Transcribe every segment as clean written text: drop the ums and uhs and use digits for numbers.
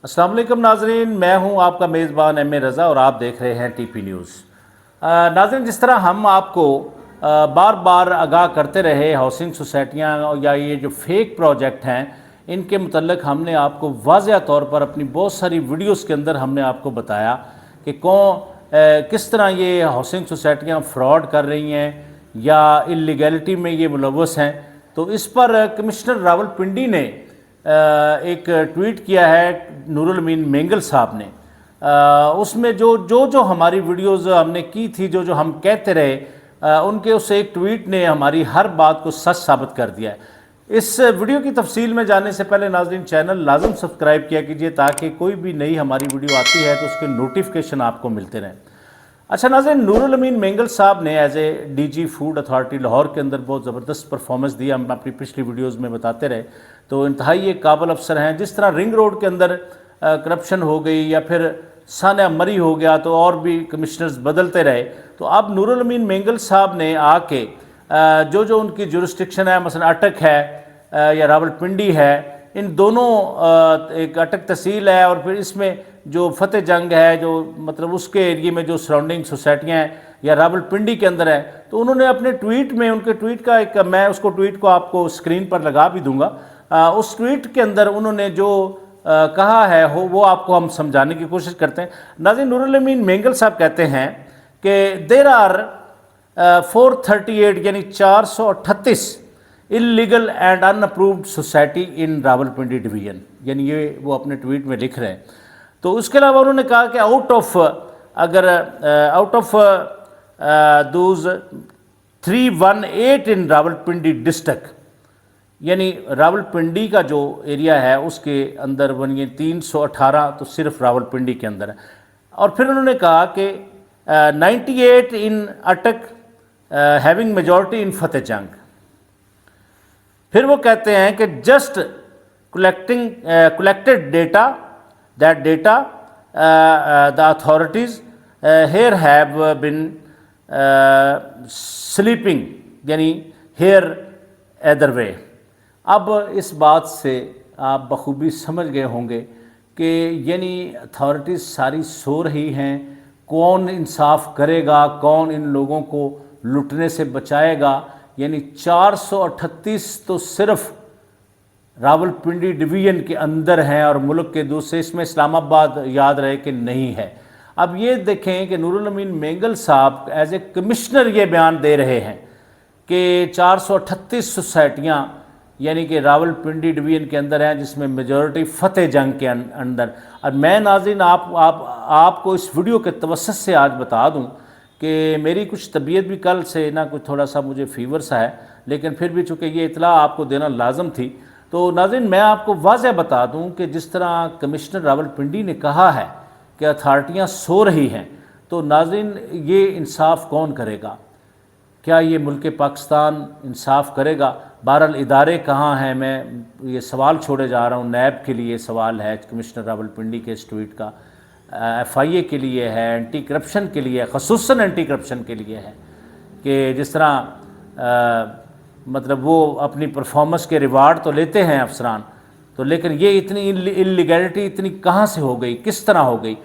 अस्सलाम वालेकुम नाजरीन, मैं हूं आपका मेज़बान एम ए रज़ा और आप देख रहे हैं टीपी न्यूज़। नाजरीन, जिस तरह हम आपको बार बार आगाह करते रहे हाउसिंग सोसाइटियाँ या ये जो फेक प्रोजेक्ट हैं इनके मुतल्लिक हमने आपको वाज़ेह तौर पर अपनी बहुत सारी वीडियोस के अंदर हमने आपको बताया कि किस तरह ये हाउसिंग सोसाइटियाँ फ्रॉड कर रही हैं या इलीगैलिटी में ये मुलव्वस हैं। तो इस पर कमिश्नर रावलपिंडी ने एक ट्वीट किया है नूरुल अमीन मेंगल साहब ने। उसमें जो हमारी वीडियोस हमने की थी, जो हम कहते रहे, उनके उस एक ट्वीट ने हमारी हर बात को सच साबित कर दिया है। इस वीडियो की तफसील में जाने से पहले नाज़रीन चैनल लाजम सब्सक्राइब किया कीजिए ताकि कोई भी नई हमारी वीडियो आती है तो उसके नोटिफिकेशन आपको मिलते रहें। अच्छा नाज़रीन, नूरुल अमीन मेंगल साहब ने as a DG food authority Lahore के अंदर बहुत ज़बरदस्त परफॉर्मेंस दिया। हम अपनी पिछली वीडियोज़ में बताते रहे। तो इंतहाई एक काबिल अफसर हैं। जिस तरह रिंग रोड के अंदर करप्शन हो गई या फिर सानिया मरी हो गया तो और भी कमिश्नर्स बदलते रहे, तो अब नूरुल अमीन मेंगल साहब ने आके जो उनकी जुरिस्डिक्शन है, मसलन अटक है या रावलपिंडी है, इन दोनों एक अटक तहसील है और फिर इसमें जो फतेह जंग है, जो मतलब उसके एरिए में जो सराउंडिंग सोसाइटियाँ हैं या रावलपिंडी के अंदर है, तो उन्होंने अपने ट्वीट में, उनके ट्वीट का एक, मैं उसको ट्वीट को आपको स्क्रीन पर लगा भी दूंगा, उस ट्वीट के अंदर उन्होंने जो कहा है वो आपको हम समझाने की कोशिश करते हैं। नाज़रीन, नूरुल अमीन मेंगल साहब कहते हैं कि देर आर 438 यानी 438 illegal and unapproved society in Rawalpindi division, यानी ये वो अपने ट्वीट में लिख रहे हैं। तो उसके अलावा उन्होंने कहा कि out of those 318 in Rawalpindi district, यानी रावलपिंडी का जो एरिया है उसके अंदर बनिए 318 तो सिर्फ रावलपिंडी के अंदर है। और फिर उन्होंने कहा कि 98 इन अटक हैविंग मेजॉरिटी इन फतेह जंग। फिर वो कहते हैं कि just collected data that data the authorities here have been sleeping, यानी हेयर अदर वे। अब इस बात से आप बखूबी समझ गए होंगे कि यानी अथॉरिटीज़ सारी सो रही हैं। कौन इंसाफ करेगा, कौन इन लोगों को लुटने से बचाएगा। यानी 438 तो सिर्फ रावलपिंडी डिवीज़न के अंदर हैं और मुल्क के दूसरे, इसमें इस्लामाबाद याद रहे कि नहीं है। अब ये देखें कि नूरुल अमीन मेंगल साहब एज ए कमिश्नर ये बयान दे रहे हैं कि 438 सोसाइटियाँ यानी कि रावलपिंडी डिवीज़न के अंदर हैं, जिसमें मेजॉरिटी फतेह जंग के अंदर। और मैं नाज़रीन आपको इस वीडियो के तवस्सुत से आज बता दूं कि मेरी कुछ तबीयत भी कल से ना कुछ थोड़ा सा मुझे फीवर सा है, लेकिन फिर भी चूँकि ये इतला आपको देना लाजम थी, तो नाज़रीन मैं आपको वाज़ेह बता दूं कि जिस तरह कमिश्नर रावलपिंडी ने कहा है कि अथॉरिटियाँ सो रही हैं, तो नाज़रीन ये इंसाफ कौन करेगा? क्या ये मुल्क पाकिस्तान इंसाफ करेगा? बहरहाल इदारे कहाँ हैं, मैं ये सवाल छोड़े जा रहा हूँ। नैब के लिए सवाल है कमिश्नर रावलपिंडी के इस ट्वीट का, FIA के लिए है, एंटी करप्शन के लिए, ख़ुसूसन एंटी करप्शन के लिए है कि जिस तरह मतलब वो अपनी परफॉर्मेंस के रिवार्ड तो लेते हैं अफसरान, तो लेकिन ये इतनी इलीगैलिटी इतनी कहाँ से हो गई, किस तरह हो गई?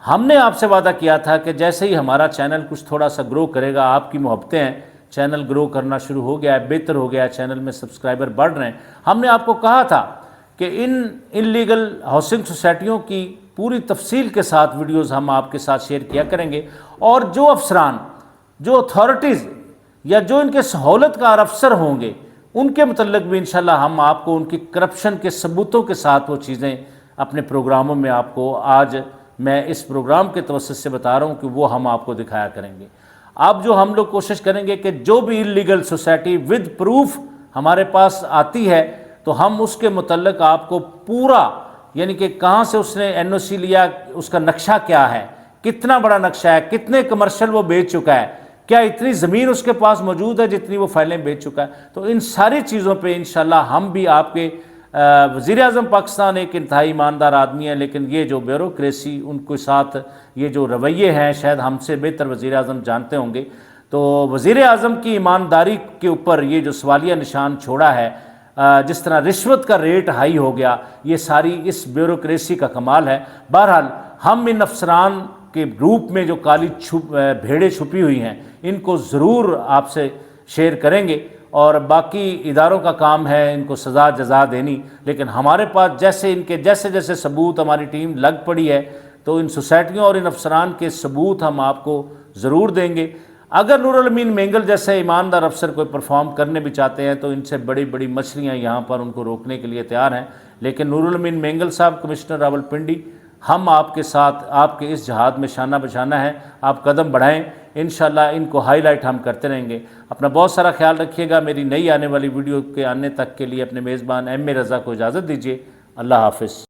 हमने आपसे वादा किया था कि जैसे ही हमारा चैनल कुछ थोड़ा सा ग्रो करेगा, आपकी मोहब्बतें हैं, चैनल ग्रो करना शुरू हो गया है, बेहतर हो गया है, चैनल में सब्सक्राइबर बढ़ रहे हैं। हमने आपको कहा था कि इन इलीगल हाउसिंग सोसाइटियों की पूरी तफसील के साथ वीडियोज़ हम आपके साथ शेयर किया करेंगे, और जो अफसरान, जो अथॉरिटीज़ या जो इनके सहूलतकार अफसर होंगे उनके मतलब भी इंशाल्लाह हम आपको उनकी करप्शन के सबूतों के साथ वो चीज़ें अपने प्रोग्रामों में आपको, आज मैं इस प्रोग्राम के तवज्जुह से बता रहा हूँ कि वो हम आपको दिखाया करेंगे। अब जो हम लोग कोशिश करेंगे कि जो भी इलीगल सोसाइटी विद प्रूफ हमारे पास आती है तो हम उसके मुतल्लिक आपको पूरा, यानी कि कहाँ से उसने NOC लिया, उसका नक्शा क्या है, कितना बड़ा नक्शा है, कितने कमर्शियल वो बेच चुका है, क्या इतनी ज़मीन उसके पास मौजूद है जितनी वो फाइलें बेच चुका है। तो इन सारी चीज़ों पे इंशाल्लाह हम भी आपके, वज़ीर-ए-आज़म पाकिस्तान एक इंतहाई ईमानदार आदमी है, लेकिन ये जो ब्यूरोक्रेसी उनके साथ ये जो रवैये हैं, शायद हमसे बेहतर वज़ीर-ए-आज़म जानते होंगे। तो वज़ीर-ए-आज़म की ईमानदारी के ऊपर ये जो सवालिया निशान छोड़ा है جس طرح رشوت کا ریٹ ہائی ہو گیا، یہ ساری اس بیوروکریسی کا کمال ہے۔ بہرحال ہم ان افسران کے گروپ میں جو کالی بھیڑیں چھپی ہوئی ہیں ان کو ضرور آپ سے شیئر کریں گے، اور باقی اداروں کا کام ہے ان کو سزا جزا دینی، لیکن ہمارے پاس جیسے ثبوت ہماری ٹیم لگ پڑی ہے تو ان سوسائٹیوں اور ان افسران کے ثبوت ہم آپ کو ضرور دیں گے۔ اگر نور الامین مینگل جیسے ایماندار افسر کوئی پرفارم کرنے بھی چاہتے ہیں تو ان سے بڑی بڑی مچھلیاں یہاں پر ان کو روکنے کے لیے تیار ہیں، لیکن نور الامین مینگل صاحب کمشنر راولپنڈی، ہم آپ کے ساتھ آپ کے اس جہاد میں شانہ بشانہ ہیں، آپ قدم بڑھائیں، انشاءاللہ ان کو ہائی لائٹ ہم کرتے رہیں گے۔ اپنا بہت سارا خیال رکھیے گا۔ میری نئی آنے والی ویڈیو کے آنے تک کے لیے اپنے میزبان ایم اے رضا کو اجازت دیجیے۔ اللہ حافظ۔